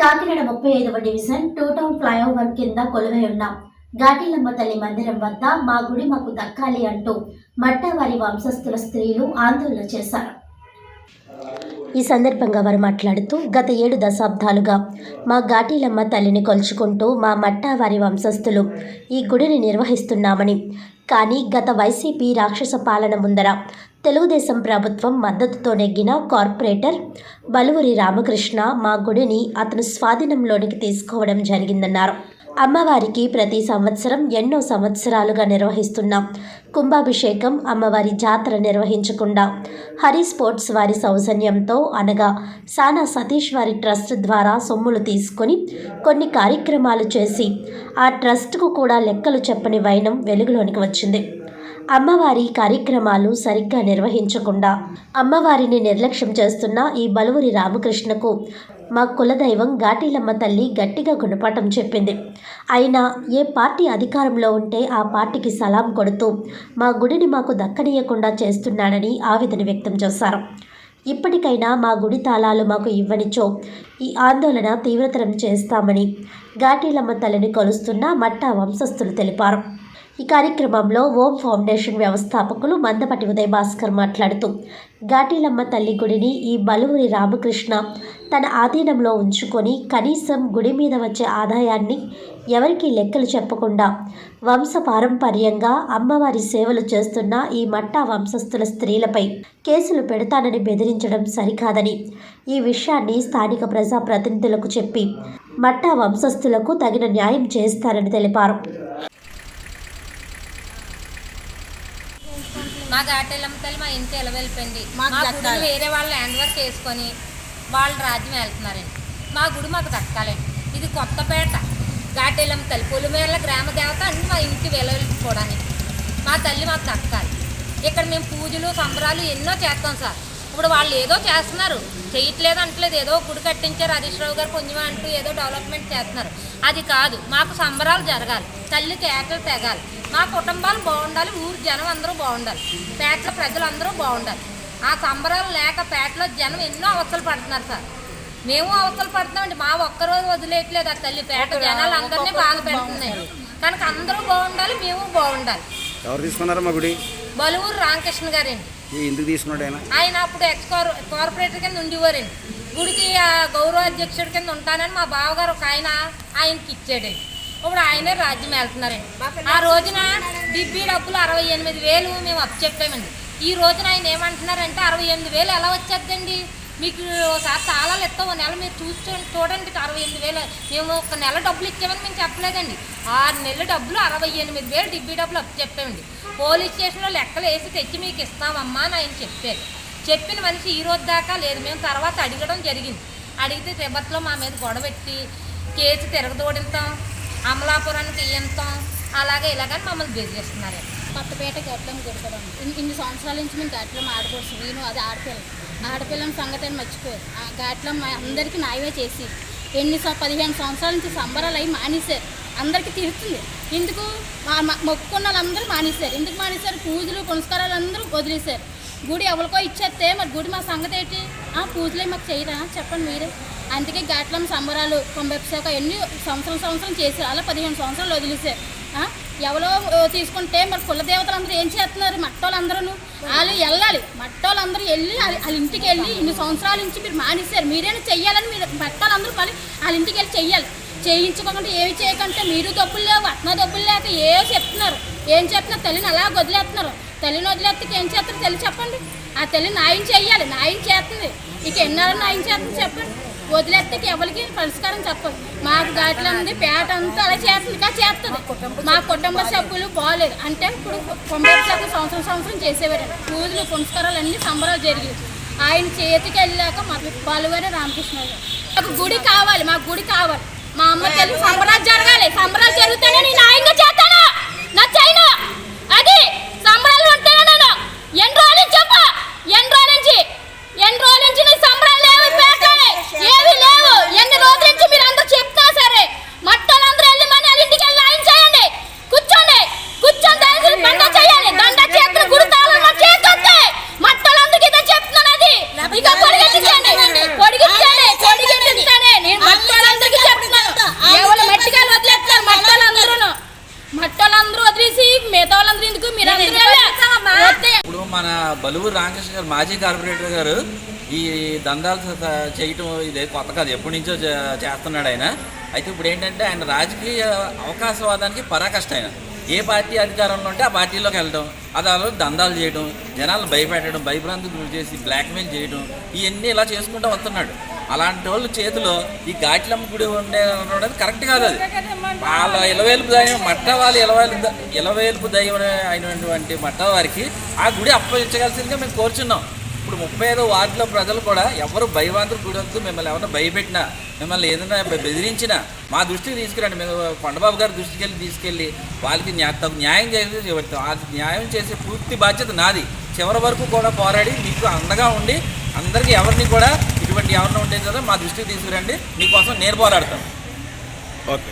కాకినాడ 35వ division two town flyover కింద కొలువై ఉన్న ఘాటీలమ్మ తల్లి మందిరం వద్ద మా గుడి మాకు దక్కాలి అంటూ మట్టావారి వంశస్థుల స్త్రీలు ఆందోళన చేశారు. ఈ సందర్భంగా వారు మాట్లాడుతూ గత 7 దశాబ్దాలుగా మా ఘాటీలమ్మ తల్లిని కొలుచుకుంటూ మా మట్టావారి వంశస్థులు ఈ గుడిని నిర్వహిస్తున్నామని, కానీ గత వైసీపీ రాక్షస పాలన ముందర తెలుగుదేశం ప్రభుత్వం మద్దతుతో నెగ్గిన కార్పొరేటర్ బలువురి రామకృష్ణ మా గుడిని అతను స్వాధీనంలోనికి తీసుకోవడం జరిగిందన్నారు. అమ్మవారికి ప్రతి సంవత్సరం ఎన్నో సంవత్సరాలుగా నిర్వహిస్తున్న కుంభాభిషేకం, అమ్మవారి జాతర నిర్వహించకుండా హరి స్పోర్ట్స్ వారి సౌజన్యంతో అనగా సానా సతీష్ వారి ట్రస్ట్ ద్వారా సొమ్ములు తీసుకొని కొన్ని కార్యక్రమాలు చేసి ఆ ట్రస్ట్కు కూడా లెక్కలు చెప్పని వైనం వెలుగులోనికి వచ్చింది. అమ్మవారి కార్యక్రమాలు సరిగ్గా నిర్వహించకుండా అమ్మవారిని నిర్లక్ష్యం చేస్తున్న ఈ బలువురి రామకృష్ణకు మా కులదైవం ఘాటీలమ్మ తల్లి గట్టిగా గుణపాఠం చెప్పింది. అయినా ఏ పార్టీ అధికారంలో ఉంటే ఆ పార్టీకి సలాం కొడుతూ మా గుడిని మాకు దక్కనీయకుండా చేస్తున్నాడని ఆవేదన వ్యక్తం చేశారు. ఇప్పటికైనా మా గుడి తాళాలు మాకు ఇవ్వనిచో ఈ ఆందోళన తీవ్రతరం చేస్తామని ఘాటీలమ్మ తల్లిని కొలుస్తున్న మట్టా వంశస్థులు తెలిపారు. ఈ కార్యక్రమంలో ఓం ఫౌండేషన్ వ్యవస్థాపకులు మందపటి ఉదయ్ భాస్కర్ మాట్లాడుతూ ఘాటీలమ్మ తల్లి గుడిని ఈ బలువురి రామకృష్ణ తన ఆధీనంలో ఉంచుకొని కనీసం గుడి మీద వచ్చే ఆదాయాన్ని ఎవరికీ లెక్కలు చెప్పకుండా వంశపారంపర్యంగా అమ్మవారి సేవలు చేస్తున్న ఈ మట్టా వంశస్థుల స్త్రీలపై కేసులు పెడతానని బెదిరించడం సరికాదని, ఈ విషయాన్ని స్థానిక ప్రజాప్రతినిధులకు చెప్పి మట్టా వంశస్థులకు తగిన న్యాయం చేస్తారని తెలిపారు. మా ఘాటీలమ్మ తల్లి మా ఇంటి వెళ్ళిపోయింది. మా గుడి వేరే వాళ్ళు ల్యాండ్ వర్క్ చేసుకొని వాళ్ళ రాజ్యం వెళ్తున్నారండి. మా గుడి మాకు దక్కాలండి. ఇది కొత్తపేట ఘాటీలమ్మ తల్లి పొలిమేరల గ్రామ దేవత అంటే మా ఇంటికి వెళ్ళిపోవడానికి మా తల్లి మాకు దక్కాలి. ఇక్కడ మేము పూజలు సంబరాలు ఎన్నో చేస్తాం సార్. ఇప్పుడు వాళ్ళు ఏదో చేస్తున్నారు, చేయట్లేదు అంటలేదు, ఏదో గుడి కట్టించారు హరీశ్రావు గారు కొంచెం అంటూ ఏదో డెవలప్మెంట్ చేస్తున్నారు. అది కాదు, మాకు సంబరాలు జరగాలి, తల్లి కేకలు తెగాలి, మా కుటుంబాలు బాగుండాలి, ఊరు జనం అందరూ బాగుండాలి, పేటలో ప్రజలందరూ బాగుండాలి. ఆ సంబరాలు లేక పేటలో జనం ఎన్నో అవస్థలు పడుతున్నారు సార్. మేము అవస్థలు పడుతున్నామండి. మా ఒక్కరోజు వదిలేయట్లేదు ఆ తల్లి. పేట జనాలు అందరినీ బాగా పెడుతున్నాయి. కనుక అందరూ బాగుండాలి, మేము బాగుండాలి. ఎవరు తీసుకున్నారు మా గుడి? బలువురు రామకృష్ణ గారండి. ఎందుకు తీసుకున్నాడు ఆయన అప్పుడు కార్పొరేటర్ కింద ఉండేవారండి. గుడికి గౌరవ అధ్యక్షుడి కింద ఉంటానని మా బావగారు ఒక ఆయనకి ఇచ్చాడండి. ఇప్పుడు ఆయనే రాజ్యం వెళ్తున్నారండి. ఆ రోజున డిబ్బీ డబ్బులు 68,000 మేము అప్పచెప్పామండి. ఈ రోజున ఆయన ఏమంటున్నారంటే 68,000 ఎలా వచ్చేద్దండి, మీకు ఒకసారి తాళాలు ఇస్తాం, ఒక నెల మీరు చూడండి 68,000 మేము ఒక నెల డబ్బులు ఇచ్చామని మేము చెప్పలేదండి. 6 నెలల డబ్బులు 68,000 డిబ్బీ డబ్బులు అప్పచెప్పామండి. పోలీస్ స్టేషన్లో లెక్కలు వేసి తెచ్చి మీకు ఇస్తామమ్మా అని ఆయన చెప్పారు. చెప్పిన మనిషి ఈ రోజు దాకా లేదు. మేము తర్వాత అడగడం జరిగింది. అడిగితే తిరుపతిలో మా మీద గొడవెట్టి కేసు తిరగదోడింతాం, అమలాపురానికి ఇయ్యంతాం, అలాగే ఇలాగని మమ్మల్ని బెదిరిస్తున్నారు. కొత్తపేట గట్లం కొడతాం. ఇన్ని సంవత్సరాల నుంచి మేము గట్లం ఆడుకోవచ్చు. నేను అది ఆడపిల్లని సంగతి అని మర్చిపోయారు. ఆ గట్లం అందరికీ న్యాయమే చేసి 15 సంవత్సరాల నుంచి సంబరాలు అవి మానేశారు. అందరికీ తీరుతుంది. ఎందుకు మొక్కుకున్న వాళ్ళందరూ మానేశారు. ఎందుకు మానేశారు? పూజలు పునస్కారాలు అందరూ వదిలేశారు. గుడి ఎవరికో ఇచ్చేస్తే మరి గుడి మా సంగతి ఏంటి? పూజలే మాకు చేయరా చెప్పండి మీరే. అందుకే ఘాట్లం సంబరాలు కుంభాభిషేకం ఎన్ని సంవత్సరం చేశారు. అలా 15 సంవత్సరాలు వదిలేశారు. ఎవరో తీసుకుంటే మరి కులదేవతలు అందరూ ఏం చేస్తున్నారు? మట్టోళ్ళందరూ వాళ్ళు వెళ్ళాలి. మట్టోళ్ళందరూ వెళ్ళి వాళ్ళ ఇంటికి వెళ్ళి ఇన్ని సంవత్సరాల నుంచి మీరు మానేశారు. మీరేనా చెయ్యాలని మీరు మట్టోళ్ళందరూ మళ్ళీ వాళ్ళ ఇంటికి వెళ్ళి చెయ్యాలి. చేయించుకోకుండా ఏమి చేయకంటే మీరు డబ్బులు లేవు, అట్నా డబ్బులు లేక చెప్తున్నారు. ఏం చెప్తున్నారు? తల్లిని అలా వదిలేస్తున్నారు. తల్లిని వదిలేస్తే ఏం చేస్తారు? తల్లి చెప్పండి. ఆ తల్లి న్యాయం చేయాలి. న్యాయం చేస్తుంది. ఇక ఎన్నాళ్ళు న్యాయం చేస్తుంది చెప్పండి. వదిలేస్తే ఎవరికి పరిష్కారం చెప్పదు. మాకు ఘాట్లో ఉంది, పేట అంతా అలా చేస్తుంది. చేస్తుంది. మా కుటుంబ సభ్యులు బాగోలేదు అంటే ఇప్పుడు కుంభాభిషేకం సంవత్సరం చేసేవారండి. పూజలు పునస్కారాలు అన్ని సంబరాలు జరిగాయి. ఆయన చేతికి వెళ్ళాక మాకు బలువురి రామకృష్ణ గారు మాకు గుడి కావాలి, మాకు గుడి కావాలి. మా అమ్మ తల్లి సంబరాలు జరగాలి. సంబరాలు జరుగుతానే నేను న్యాయంగా చేస్తాను. నా చైనా అది సంబరాలు ఉంటేనే నేను ఎన్ని రోజులు చెప్ప ఎన్ని రోజుల నుంచి నీ సంబరాలు లేవు, ఏవి లేవు. ఎన్ని రోజుల నుంచి మీరు అందరూ చెప్తా సరే మట్టలందరూ వెళ్ళి మన ఇంటికి వెళ్ళి న్యాయం చేయండి. కూర్చొని దండ చేయాలి. దండ చేతులు గుర్తాలు మా చేతి మట్టలందరికీ ఇదే చెప్తున్నాను. అది ఇక పొడిగించండి నేను మట్టలందరూ మన బలువురు రామకృష్ణ గారు మాజీ కార్పొరేటర్ గారు ఈ దందాలు చేయటం ఇదే కొత్త కాదు, ఎప్పటి నుంచో చేస్తున్నాడు ఆయన. అయితే ఇప్పుడు ఏంటంటే ఆయన రాజకీయ అవకాశవాదానికి పరాకష్ట. ఆయన ఏ పార్టీ అధికారంలో ఉంటే ఆ పార్టీలోకి వెళ్ళడం, అది అలా దందాలు చేయడం, జనాలను భయపెట్టడం, భయభ్రాంతికి గురి చేసి బ్లాక్మెయిల్ చేయడం, ఇవన్నీ ఇలా చేసుకుంటూ వస్తున్నాడు. అలాంటి వాళ్ళు చేతిలో ఈ ఘాట్లమ్మ గుడి ఉండేది కరెక్ట్ కాదు. అది వాళ్ళ ఇలవేలుపు దైవం మట్ట వాళ్ళ ఇలవేలుపు దైవం అయినటువంటి మట్ట వారికి ఆ గుడి అప్పగించగలసిందిగా మేము కోరుచున్నాం. ఇప్పుడు 35వ వార్డులో ప్రజలు కూడా ఎవరు భయభ్రాంతులు గురొద్దు, మిమ్మల్ని ఎవరైనా భయపెట్టినా, మిమ్మల్ని ఏదైనా బెదిరించినా మా దృష్టికి తీసుకురండి. మేము కొండబాబు గారి దృష్టికి తీసుకెళ్ళి వాళ్ళకి న్యాయం చేసి చెబుతాం. ఆ న్యాయం చేసే పూర్తి బాధ్యత నాది. చివరి వరకు కూడా పోరాడి మీకు అండగా ఉండి అందరికీ ఎవరిని కూడా ఇటువంటి ఎవరిని ఉండేది కదా మా దృష్టికి తీసుకురండి, మీకోసం నేను పోరాడతాను. ఓకే.